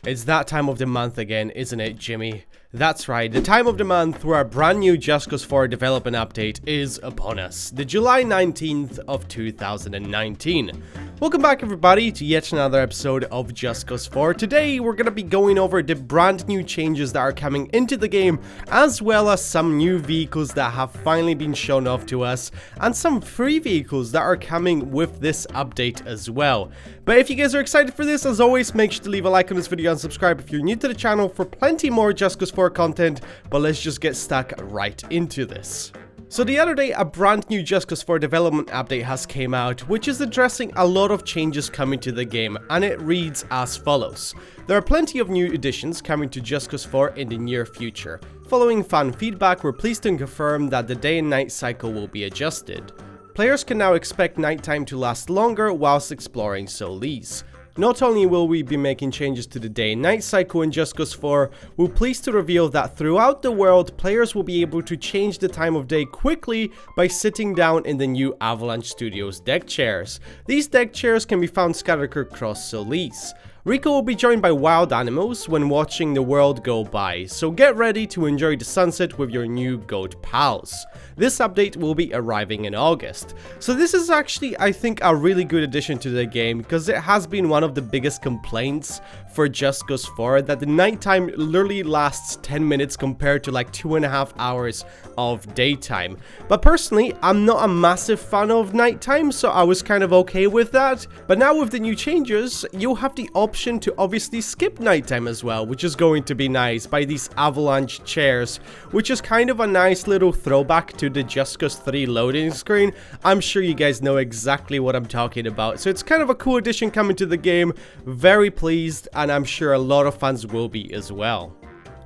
It's that time of the month again, isn't it, Jimmy? That's right, the time of the month where a brand new Just Cause 4 development update is upon us, the July 19th of 2019. Welcome back everybody to yet another episode of Just Cause 4. Today we're going to be going over the brand new changes that are coming into the game, as well as some new vehicles that have finally been shown off to us, and some free vehicles that are coming with this update as well. But if you guys are excited for this, as always, make sure to leave a like on this video and subscribe if you're new to the channel for plenty more Just Cause 4 content, but let's just get stuck right into this. So the other day, a brand new Just Cause 4 development update has came out, which is addressing a lot of changes coming to the game, and it reads as follows. There are plenty of new additions coming to Just Cause 4 in the near future. Following fan feedback, we're pleased to confirm that the day and night cycle will be adjusted. Players can now expect nighttime to last longer whilst exploring Solis. Not only will we be making changes to the day and night cycle in Just Cause 4, we're pleased to reveal that throughout the world, players will be able to change the time of day quickly by sitting down in the new Avalanche Studios deck chairs. These deck chairs can be found scattered across Solis. Rico will be joined by wild animals when watching the world go by, so get ready to enjoy the sunset with your new goat pals. This update will be arriving in August. So this is actually, I think, a really good addition to the game, because it has been one of the biggest complaints for Just Cause 4 that the nighttime literally lasts 10 minutes compared to like 2.5 hours of daytime. But personally, I'm not a massive fan of nighttime, so I was kind of okay with that. But now with the new changes, you'll have the option to obviously skip nighttime as well, which is going to be nice by these Avalanche chairs, which is kind of a nice little throwback to the Just Cause 3 loading screen. I'm sure you guys know exactly what I'm talking about, so it's kind of a cool addition coming to the game. Very pleased, and I'm sure a lot of fans will be as well.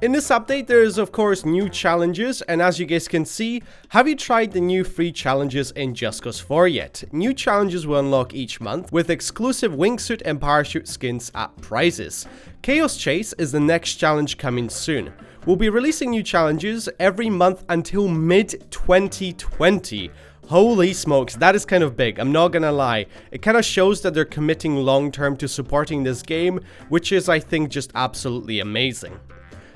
In this update, there is of course new challenges, and as you guys can see, have you tried the new free challenges in Just Cause 4 yet? New challenges will unlock each month with exclusive wingsuit and parachute skins at prizes. Chaos Chase is the next challenge coming soon. We'll be releasing new challenges every month until mid-2020. Holy smokes, that is kind of big, I'm not gonna lie. It kind of shows that they're committing long term to supporting this game, which is, I think, just absolutely amazing.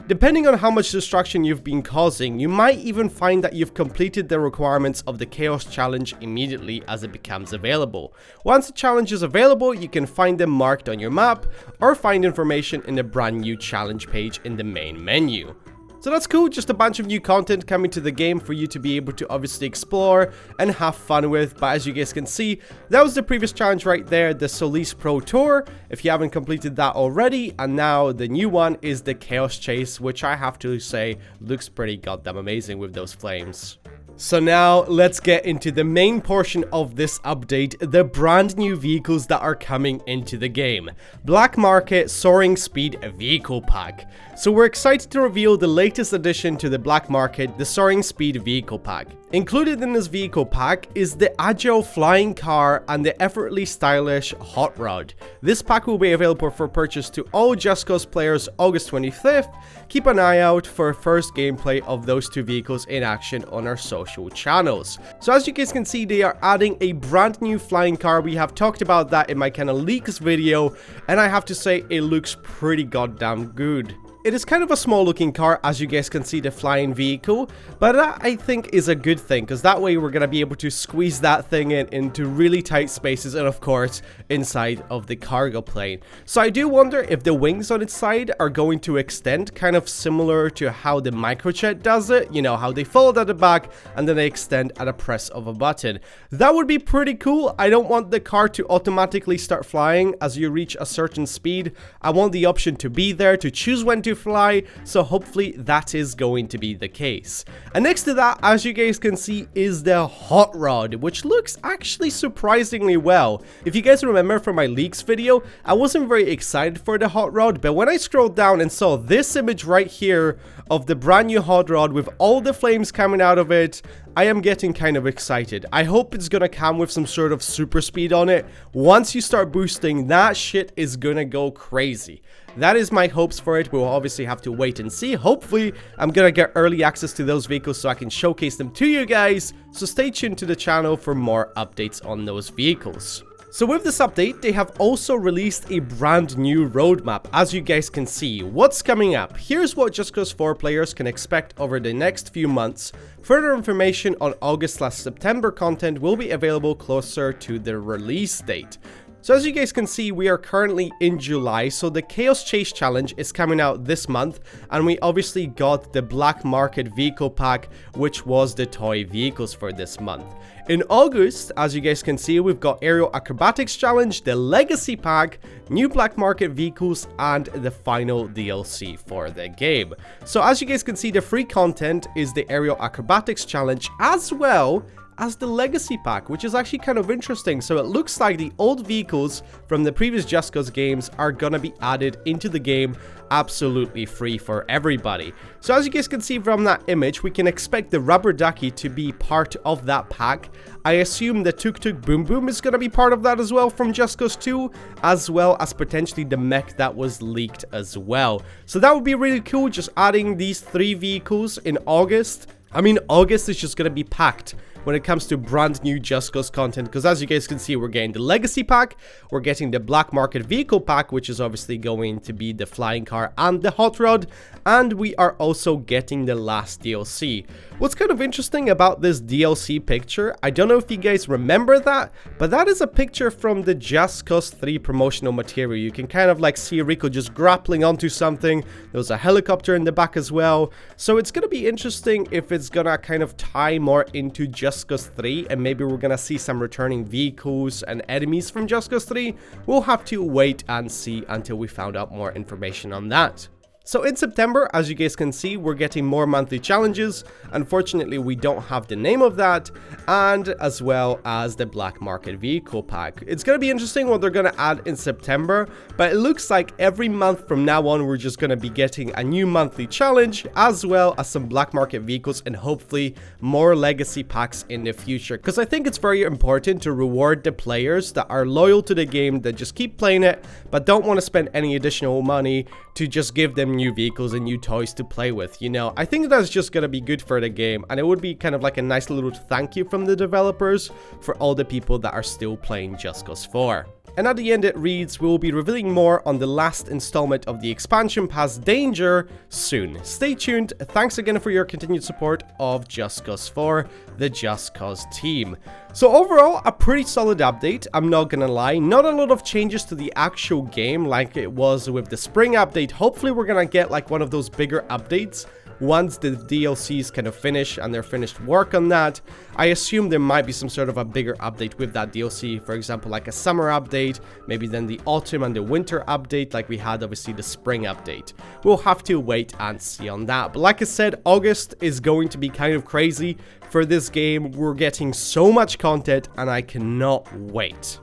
Depending on how much destruction you've been causing, you might even find that you've completed the requirements of the Chaos Challenge immediately as it becomes available. Once the challenge is available, you can find them marked on your map, or find information in the brand new challenge page in the main menu. So that's cool, just a bunch of new content coming to the game for you to be able to obviously explore and have fun with. But as you guys can see, that was the previous challenge right there, the Solis Pro Tour, if you haven't completed that already. And now the new one is the Chaos Chase, which I have to say looks pretty goddamn amazing with those flames. So now let's get into the main portion of this update, the brand new vehicles that are coming into the game. Black Market Soaring Speed Vehicle Pack. So we're excited to reveal the latest addition to the Black Market, the Soaring Speed Vehicle Pack. Included in this vehicle pack is the Agile Flying Car and the Effortlessly Stylish Hot Rod. This pack will be available for purchase to all Just Cause players August 25th. Keep an eye out for first gameplay of those two vehicles in action on our social channels. So as you guys can see, they are adding a brand new flying car. We have talked about that in my kind of leaks video, and I have to say it looks pretty goddamn good. It is kind of a small looking car, as you guys can see, the flying vehicle, but that I think is a good thing, because that way we're going to be able to squeeze that thing into really tight spaces, and of course inside of the cargo plane. So I do wonder if the wings on its side are going to extend, kind of similar to how the microjet does it, you know, how they fold at the back and then they extend at a press of a button. That would be pretty cool. I don't want the car to automatically start flying as you reach a certain speed. I want the option to be there to choose when to fly, so hopefully that is going to be the case. And next to that, as you guys can see, is the Hot Rod, which looks actually surprisingly well. If you guys remember from my leaks video, I wasn't very excited for the Hot Rod, but when I scrolled down and saw this image right here of the brand new Hot Rod with all the flames coming out of it, I am getting kind of excited. I hope it's gonna come with some sort of super speed on it. Once you start boosting, that shit is gonna go crazy. That is my hopes for it. We'll obviously have to wait and see. Hopefully, I'm gonna get early access to those vehicles so I can showcase them to you guys. So stay tuned to the channel for more updates on those vehicles. So with this update, they have also released a brand new roadmap, as you guys can see. What's coming up? Here's what Just Cause 4 players can expect over the next few months. Further information on August/September content will be available closer to the release date. So as you guys can see, we are currently in July, so the Chaos Chase Challenge is coming out this month, and we obviously got the Black Market Vehicle Pack, which was the toy vehicles for this month. In August, as you guys can see, we've got Aerial Acrobatics Challenge, the Legacy Pack, new Black Market Vehicles, and the final DLC for the game. So as you guys can see, the free content is the Aerial Acrobatics Challenge, as well as the Legacy Pack, which is actually kind of interesting. So it looks like the old vehicles from the previous Just Cause games are gonna be added into the game absolutely free for everybody. So as you guys can see from that image, we can expect the Rubber Ducky to be part of that pack. I assume the Tuk Tuk Boom Boom is gonna be part of that as well from Just Cause 2, as well as potentially the mech that was leaked as well. So that would be really cool, just adding these 3 vehicles in August. I mean, August is just gonna be packed when it comes to brand new Just Cause content, because as you guys can see, we're getting the Legacy Pack, we're getting the Black Market Vehicle Pack, which is obviously going to be the flying car and the hot rod, and we are also getting the last DLC. What's kind of interesting about this DLC picture, I don't know if you guys remember that, but that is a picture from the Just Cause 3 promotional material. You can kind of like see Rico just grappling onto something. There's a helicopter in the back as well, so it's gonna be interesting if it's gonna kind of tie more into Just Cause 3, and maybe we're gonna see some returning vehicles and enemies from Just Cause 3. We'll have to wait and see until we found out more information on that. So in September, as you guys can see, we're getting more monthly challenges. Unfortunately, we don't have the name of that, and as well as the Black Market Vehicle Pack. It's going to be interesting what they're going to add in September, but it looks like every month from now on, we're just going to be getting a new monthly challenge, as well as some Black Market vehicles, and hopefully more Legacy Packs in the future. Because I think it's very important to reward the players that are loyal to the game, that just keep playing it, but don't want to spend any additional money to just give them new vehicles and new toys to play with. You know, I think that's just gonna be good for the game, and it would be kind of like a nice little thank you from the developers for all the people that are still playing Just Cause 4. And at the end it reads, we will be revealing more on the last installment of the expansion pass Danger soon. Stay tuned. Thanks again for your continued support of Just Cause 4, the Just Cause team. So overall, a pretty solid update, I'm not gonna lie. Not a lot of changes to the actual game like it was with the spring update. Hopefully we're gonna get like one of those bigger updates once the DLCs kind of finish and they're finished work on that. I assume there might be some sort of a bigger update with that DLC, for example like a summer update, maybe then the autumn and the winter update like we had obviously the spring update. We'll have to wait and see on that, but like I said, August is going to be kind of crazy for this game. We're getting so much content and I cannot wait.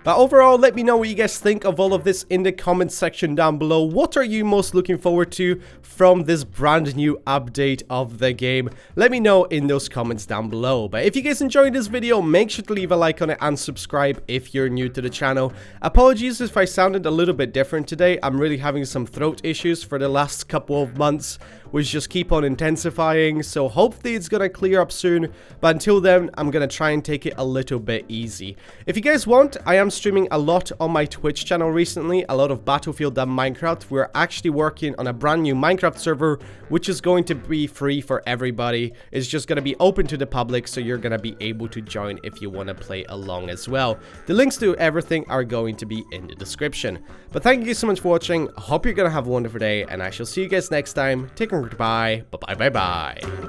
But overall, let me know what you guys think of all of this in the comment section down below. What are you most looking forward to from this brand new update of the game? Let me know in those comments down below. But if you guys enjoyed this video, make sure to leave a like on it and subscribe if you're new to the channel. Apologies if I sounded a little bit different today. I'm really having some throat issues for the last couple of months, which just keep on intensifying, so hopefully it's gonna clear up soon, but until then, I'm gonna try and take it a little bit easy. If you guys want, I am streaming a lot on my Twitch channel recently, a lot of Battlefield and Minecraft. We're actually working on a brand new Minecraft server, which is going to be free for everybody. It's just gonna be open to the public, so you're gonna be able to join if you wanna play along as well. The links to everything are going to be in the description. But thank you guys so much for watching. I hope you're gonna have a wonderful day, and I shall see you guys next time. Take care. Goodbye. Bye.